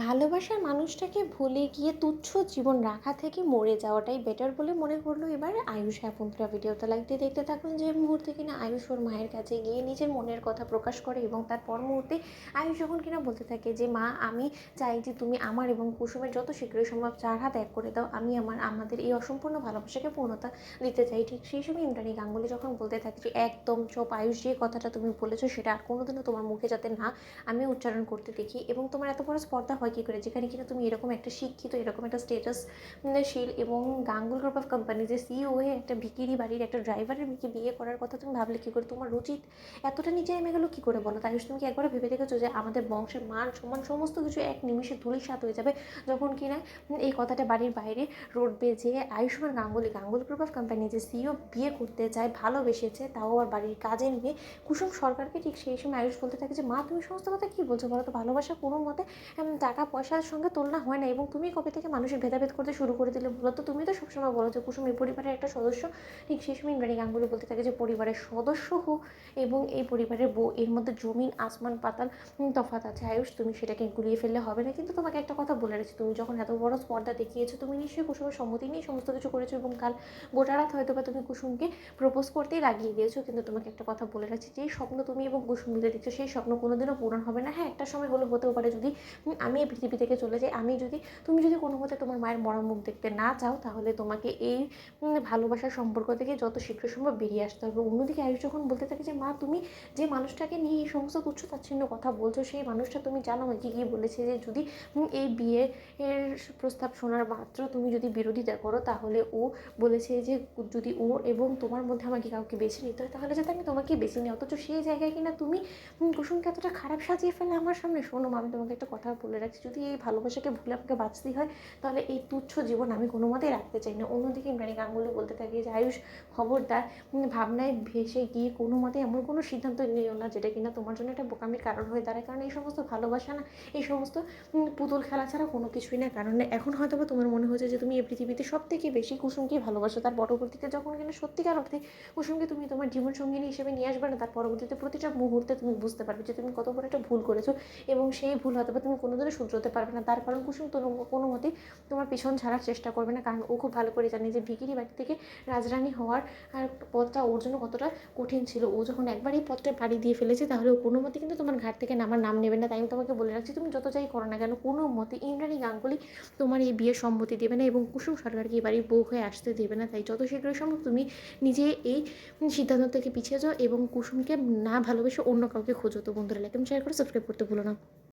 ভালোবাসার মানুষটাকে ভুলে গিয়ে তুচ্ছ জীবন রাখা থেকে মরে যাওয়াটাই বেটার বলে মনে করলো এবার আয়ুষ। হ্যাঁ বন্ধুরা, ভিডিওটা লাইক দিয়ে দেখতে থাকুন। যে মুহূর্তে কিনা আয়ুষ ওর মায়ের কাছে গিয়ে নিজের মনের কথা প্রকাশ করে এবং তার পর মুহূর্তে আয়ুষ যখন কিনা বলতে থাকে যে মা, আমি চাই যে তুমি আমার এবং কুসুমের যত শীঘ্রই সম্ভব চার হাত এক করে দাও, আমি আমাদের এই অসম্পূর্ণ ভালোবাসাকে পূর্ণতা দিতে চাই। ঠিক সেই সময় ইন্দ্রাণী গাঙ্গুলি যখন বলতে থাকে যে একদম চোপ আয়ুষ, যে কথাটা তুমি বলেছো সেটা আর কোনোদিনও তোমার মুখে যাতে না আমি উচ্চারণ করতে দেখি, এবং তোমার এত বড় স্পর্ধা হয় কী করে, যেখানে কিনা তুমি এরকম একটা শিক্ষিত, এরকম একটা স্টেটাসশীল এবং গাঙ্গুল গ্রুপ অফ কোম্পানি যে সিইও হয়ে একটা ভিকিরি বাড়ির একটা ড্রাইভারের মেয়েকে বিয়ে করার কথা তুমি ভাবলে কী করে? তোমার উচিত এতটা নিচে নেমে গেলো কী করে বলো? তাই তুমি কি একবারও ভেবে দেখেছো যে আমাদের বংশের মান সম্মান সমস্ত কিছু এক নিমিষে ধূলিসাৎ হয়ে যাবে যখন কিনা এই কথাটা বাড়ির বাইরে রটবে যে Ayushman Ganguly Ganguly group of company যে সিইও বিয়ে করতে চায়, ভালোবেসেছে, তাও আর বাড়ির কাজের মেয়ে কুসুম সরকারকে। ঠিক সেই সময় আয়ুষ বলতে থাকে যে মা, তুমি সমস্ত কথা কী বলছো বলো তো? ভালোবাসা কোনো মতে টাকা পয়সার সঙ্গে তুলনা হয় না, এবং তুমি কবে থেকে মানুষের ভেদাভেদ করতে শুরু করে দিলে বলো তো? তুমি তো সবসময় বলো যে কুসুম এই পরিবারের একটা সদস্য। ঠিক সেই সময় ইন্দ্রাণী গাঙ্গুলি বলতে থাকে যে পরিবারের সদস্য হোক এবং এই পরিবারের বউ, এর মধ্যে জমিন আসমান পাতাল তফাৎ আছে। আয়ুষ, তুমি সেটাকে গুলিয়ে ফেললে হবে না। কিন্তু তোমাকে একটা কথা বলে রাখছি, তুমি যখন এত বড় স্পর্ধা দেখিয়েছো, তুমি নিশ্চয়ই কুসুমের সম্মতি নিয়ে সমস্ত কিছু করেছো, এবং কাল গোটা রাত হয়তো বা তুমি কুসুমকে প্রপোজ করতেই লাগিয়ে দিয়েছো। কিন্তু তোমাকে একটা কথা বলে রাখছি, যেই স্বপ্ন তুমি এবং কুসুম মিলে দেখছো সেই স্বপ্ন কোনোদিনও পূরণ হবে না। হ্যাঁ, একটা সময় হলে হতেও পারে, যদি আমি এই পৃথিবী থেকে চলে যাই, তুমি যদি কোনো মতে তোমার মায়ের মরা মুখ দেখতে না চাও, তাহলে তোমাকে এই ভালোবাসার সম্পর্ক থেকে যত শীঘ্র সম্ভব বেরিয়ে আসতে হবে। অন্যদিকে আয়ুষ যখন বলতে থাকে যে মা, তুমি যে মানুষটাকে নিয়ে এই সমস্ত তুচ্ছ তাচ্ছিন্ন কথা বলছো, সেই মানুষটা তুমি জানো আমাকে গিয়ে বলেছে যে যদি এই বিয়ে এর প্রস্তাব শোনার মাত্র তুমি যদি বিরোধিতা করো, তাহলে ও বলেছে যে যদি ও এবং তোমার মধ্যে আমাকে কাউকে বেছে নিতে হয়, তাহলে যাতে আমি তোমাকে বেছে নিই। অথচ সেই জায়গায় কিনা তুমি কুসুমকে এতটা খারাপ সাজিয়ে ফেলে আমার সামনে। শোনো মা, আমি তোমাকে একটা কথা বলে রাখছি, যদি এই ভালোবাসাকে ভুলে আমাকে বাঁচতেই হয়, তাহলে এই তুচ্ছ জীবন আমি কোনো মতেই রাখতে চাই না। অন্যদিকে ইমরানি গাঙ্গুলি বলতে থাকে যে আয়ুষ, খবরদার ভাবনায় ভেসে গিয়ে কোনো মতে এমন কোনো সিদ্ধান্ত নিও না যেটা কিনা তোমার জন্য একটা বোকামির কারণ হয়ে দাঁড়ায়। কারণ এই সমস্ত ভালোবাসা না, এই সমস্ত পুতুল খেলা ছাড়া কোনো কিছুই না। কারণ এখন হয়তো বা তোমার মনে হয়েছে যে তুমি এই পৃথিবীতে সব থেকে বেশি কুসুমকেই ভালোবাসো, তার পরবর্তীতে যখন কিনা সত্যিকার অর্থে কুসুমকে তুমি তোমার জীবনসঙ্গিনী হিসেবে নিয়ে আসবে না, তার পরবর্তীতে প্রতিটা মুহূর্তে তুমি বুঝতে পারবে যে তুমি কত বড় একটা ভুল করেছো, এবং সেই ভুল হয়তো বা তুমি কোনোদিনও শুধরোতে পারবে না। তার কারণ কুসুম তো কোনো মতেই তোমার পিছন ছাড়ার চেষ্টা করবে না, কারণ ও খুব ভালো করে জানে যে ভিখিরি বাড়ি থেকে রাজরানী হওয়ার আর পথটা ওর জন্য কতটা কঠিন ছিল। ও যখন একবার এই পথটা পাড়ি দিয়ে ফেলেছে, তাহলে ও কোনো মতে কিন্তু তোমার ঘাট থেকে নামার নাম নেবে না। তাই আমি তোমাকে বলে রাখছি, তুমি যত যাই করো না কেন, কোনো মতে ইন্দ্রাণী গাঙ্গুলি তোমার এই বিয়ের সম্মতি দেবে না, এবং কুসুম সরকারকে এই বাড়ির বউ হয়ে আসতে দেবে না। তাই যত শীঘ্রই সম্ভব তুমি নিজে এই সিদ্ধান্ত থেকে পিছিয়ে যাও এবং কুসুমকে না ভালোবেসে অন্য কাউকে খোঁজো। তো বন্ধুরা, লাইক এবং শেয়ার করে সাবস্ক্রাইব করতে ভুলো না।